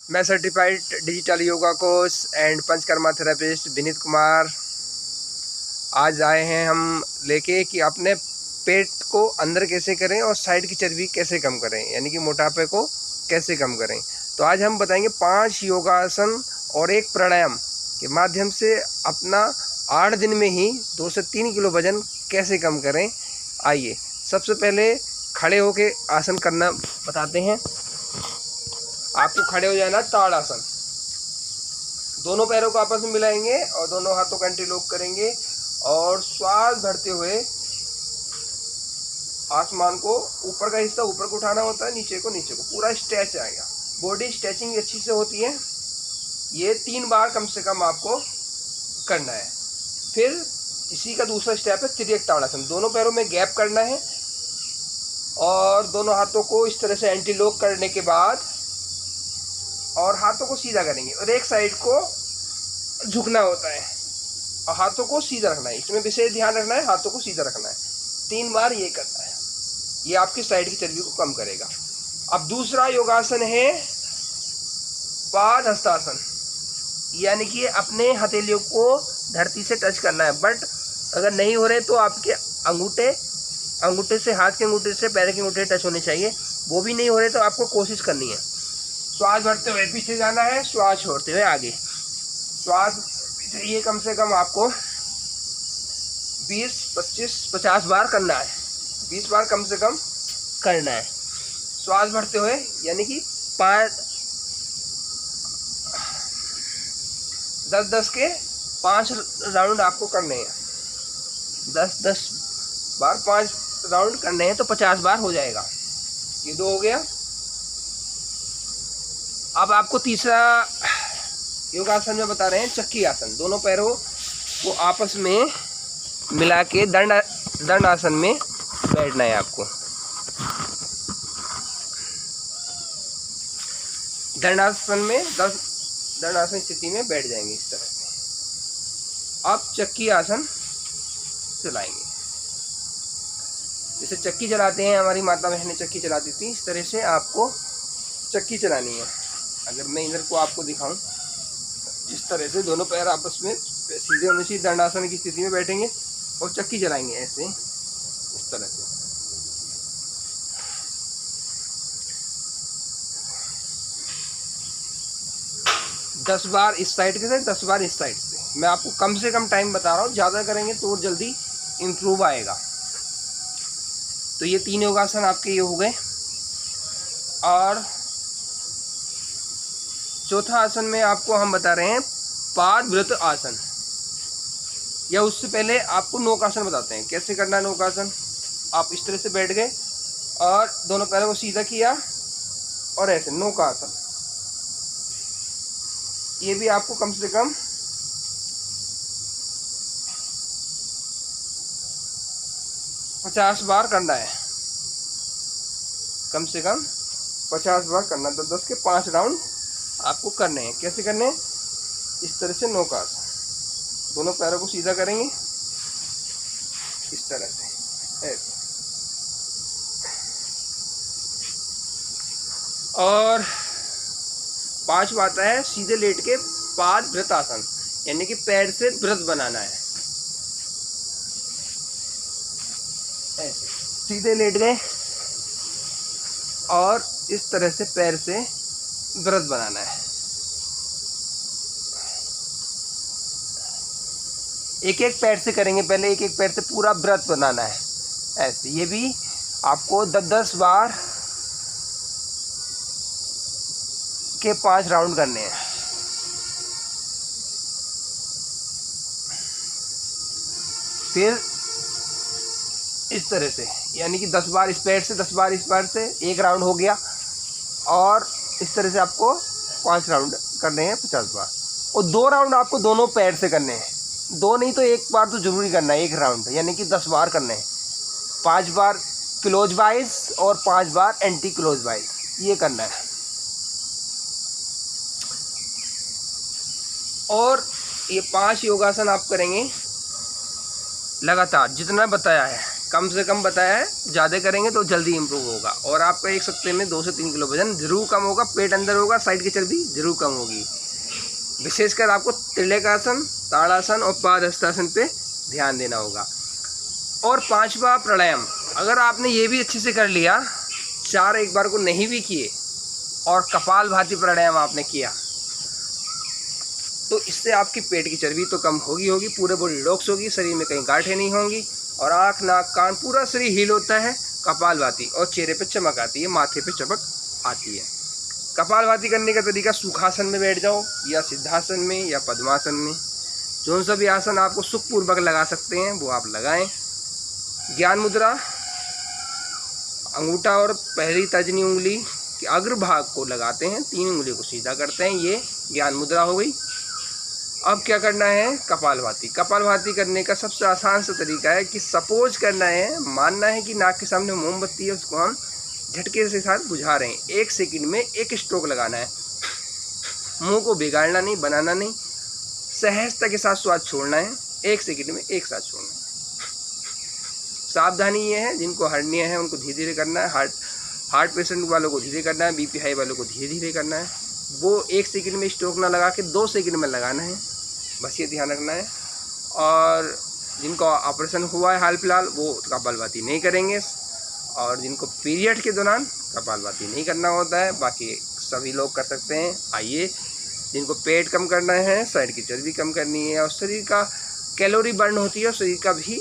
मैं certified digital yoga coach and panchakarma therapist Vineet Kumar आज आए हैं हम लेके कि अपने पेट को अंदर कैसे करें और साइड की चर्बी कैसे कम करें, यानी कि मोटापे को कैसे कम करें। तो आज हम बताएंगे 5 योगासन और एक प्राणायाम के माध्यम से अपना 8 दिन में ही 2 से 3 किलो वजन कैसे कम करें। आइए सबसे पहले खड़े होके आसन करना बताते हैं। आपको खड़े हो जाना ताड़ासन। दोनों पैरों को आपस में मिलाएंगे और दोनों हाथों का एंटीलोक करेंगे और श्वास भरते हुए आसमान को ऊपर का हिस्सा ऊपर को उठाना होता है, नीचे को पूरा स्ट्रेच आएगा। बॉडी स्ट्रेचिंग अच्छी से होती है। ये 3 बार कम से कम आपको करना है। फिर इसी का दूसरा स्टेप है तिर्यक ताड़ासन। दोनों पैरों में गैप करना है और दोनों हाथों को इस तरह से एंटीलोक करने के बाद और हाथों को सीधा करेंगे और एक साइड को झुकना होता है और हाथों को सीधा रखना है। इसमें विशेष ध्यान रखना है, हाथों को सीधा रखना है। 3 बार ये करना है। ये आपकी साइड की चर्बी को कम करेगा। अब दूसरा योगासन है पाद हस्तासन, यानी कि अपने हथेलियों को धरती से टच करना है। बट अगर नहीं हो रहे तो आपके अंगूठे से, हाथ के अंगूठे से पैर के अंगूठे टच होने चाहिए। वो भी नहीं हो रहे तो आपको कोशिश करनी है। श्वास भरते हुए पीछे जाना है, श्वास छोड़ते हुए आगे। श्वास ये कम से कम आपको 20, 25, 50 बार करना है। 20 बार कम से कम करना है। श्वास भरते हुए, यानी कि 10-10 के 5 राउंड आपको करने हैं। 10-10 बार 5 राउंड करने हैं तो 50 बार हो जाएगा। ये 2 हो गया। अब आपको तीसरा योगासन में बता रहे हैं चक्की आसन। दोनों पैरों को आपस में मिला के दंड आसन में बैठना है आपको। दंडासन स्थिति में बैठ जाएंगे इस तरह से। अब चक्की आसन चलाएंगे। जैसे चक्की चलाते हैं, हमारी माता बहनें चक्की चलाती थी, इस तरह से आपको चक्की चलानी है। अगर मैं इधर को आपको दिखाऊं, इस तरह से दोनों पैर आपस में सीधे होने से दंडासन की स्थिति में बैठेंगे और चक्की चलाएंगे ऐसे, इस तरह से। दस बार इस साइड से, 10 बार इस साइड से। मैं आपको कम से कम टाइम बता रहा हूँ, ज़्यादा करेंगे तो और जल्दी इम्प्रूव आएगा। तो ये 3 योगासन आपके ये हो गए। और चौथा आसन में आपको हम बता रहे हैं पादव्रत आसन, या उससे पहले आपको नौकासन बताते हैं कैसे करना है नौकासन। आप इस तरह से बैठ गए और दोनों पैरों को सीधा किया और ऐसे नौकासन। ये भी आपको कम से कम 50 बार करना है। कम से कम 50 बार करना। 10-10 के 5 राउंड आपको करने हैं। कैसे करने हैं? इस तरह से नौकासन। दोनों पैरों को सीधा करेंगे इस तरह से ऐसे। और 5वां आता है सीधे लेट के पाद व्रत आसन, यानी कि पैर से व्रत बनाना है। ऐसे सीधे लेट गए और इस तरह से पैर से व्रत बनाना है। एक एक पैर से करेंगे, पहले एक एक पैर से पूरा व्रत बनाना है ऐसे। ये भी आपको 10-10 बार के 5 राउंड करने हैं। फिर इस तरह से, यानी कि 10 बार इस पैर से, 10 बार इस पैर से, 1 राउंड हो गया। और इस तरह से आपको 5 राउंड करने हैं 50 बार। और 2 राउंड आपको दोनों पैर से करने हैं। 2 नहीं तो 1 बार तो जरूरी करना है, 1 राउंड, यानी कि 10 बार करने हैं। 5 बार क्लोज वाइज और 5 बार एंटी क्लोज वाइज, ये करना है। और ये 5 योगासन आप करेंगे लगातार, जितना बताया है। कम से कम बताया है, ज़्यादा करेंगे तो जल्दी इम्प्रूव होगा। और आपका एक सप्ताह में 2 से 3 किलो वजन जरूर कम होगा, पेट अंदर होगा, साइड की चर्बी जरूर कम होगी। विशेषकर आपको त्रिलेखासन, ताड़ासन और पादहस्तासन पे ध्यान देना होगा। और 5वां प्राणायाम, अगर आपने ये भी अच्छे से कर लिया, 4 एक बार को नहीं भी किए और कपालभाति प्राणायाम आपने किया, तो इससे आपकी पेट की चर्बी तो कम होगी, पूरे बॉडी डिटॉक्स होगी, शरीर में कहीं गांठें नहीं होंगी और आँख, नाक, कान पूरा शरीर हील होता है कपालभाति, और चेहरे पे चमक आती है, माथे पे चमक आती है। कपालभाति करने का तरीका, सुखासन में बैठ जाओ या सिद्धासन में या पद्मासन में, जो सा भी आसन आपको सुखपूर्वक लगा सकते हैं वो आप लगाएं। ज्ञान मुद्रा, अंगूठा और पहली तर्जनी उंगली के अग्रभाग को लगाते हैं, 3 उंगली को सीधा करते हैं, ये ज्ञान मुद्रा हो गई। अब क्या करना है, कपालभाति। कपालभाति करने का सबसे आसान सा तरीका है कि सपोज करना है, मानना है कि नाक के सामने मोमबत्ती है, उसको हम झटके से साथ बुझा रहे हैं। 1 सेकंड में 1 स्ट्रोक लगाना है, मुंह को बिगाड़ना नहीं, बनाना नहीं, सहजता के साथ श्वास छोड़ना है, 1 सेकंड में एक साथ छोड़ना है। सावधानी ये है, जिनको हर्निया है उनको धीरे धीरे करना है, हार्ट पेशेंट वालों को धीरे करना है, बीपी हाई वालों को धीरे धीरे करना है। वो 1 सेकंड में स्ट्रोक ना लगा के 2 सेकंड में लगाना है, बस ये ध्यान रखना है। और जिनको ऑपरेशन हुआ है हाल फिलहाल वो कपालभाति नहीं करेंगे, और जिनको पीरियड के दौरान कपालभाति नहीं करना होता है, बाकी सभी लोग कर सकते हैं। आइए, जिनको पेट कम करना है, साइड की चर्बी कम करनी है और शरीर का कैलोरी बर्न होती है और शरीर का भी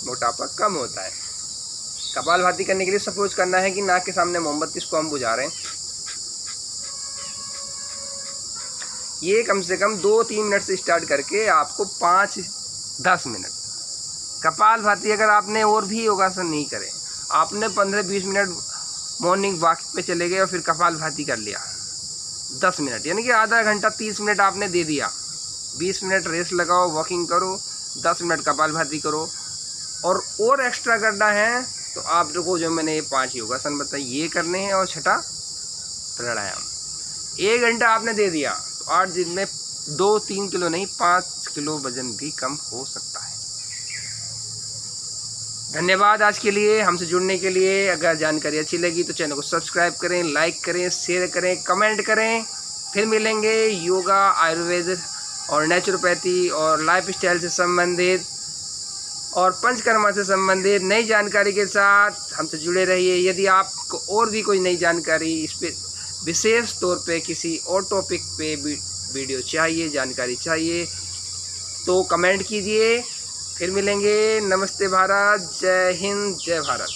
मोटापा कम होता है। कपालभाति करने के लिए सपोज करना है कि नाक के सामने मोमबत्ती, इसको हम बुझा रहे हैं, ये कम से कम 2-3 मिनट से स्टार्ट करके आपको 5-10 मिनट कपालभाति। अगर आपने और भी योगासन नहीं करे, आपने 15-20 मिनट मॉर्निंग वॉक पे चले गए और फिर कपालभाति कर लिया 10 मिनट, यानी कि आधा घंटा 30 मिनट आपने दे दिया। 20 मिनट रेस्ट लगाओ, वॉकिंग करो, 10 मिनट कपालभाति करो। और एक्स्ट्रा करना है तो आप देखो, जो मैंने ये 5 योगासन बताए ये करने हैं, और 6ठा प्राणायाम। 1 घंटा आपने दे दिया तो 8 दिन में 2-3 किलो नहीं 5 किलो वजन भी कम हो सकता है। धन्यवाद आज के लिए, हमसे जुड़ने के लिए। अगर जानकारी अच्छी लगी तो चैनल को सब्सक्राइब करें, लाइक करें, शेयर करें, कमेंट करें। फिर मिलेंगे योगा, आयुर्वेद और नेचुरोपैथी और लाइफ स्टाइल से संबंधित और पंचकर्मा से संबंधित नई जानकारी के साथ। हमसे जुड़े रहिए। यदि आपको और भी कोई नई जानकारी, इस पर विशेष तौर पे किसी और टॉपिक पे वीडियो चाहिए, जानकारी चाहिए, तो कमेंट कीजिए। फिर मिलेंगे। नमस्ते भारत, जय हिंद, जय भारत।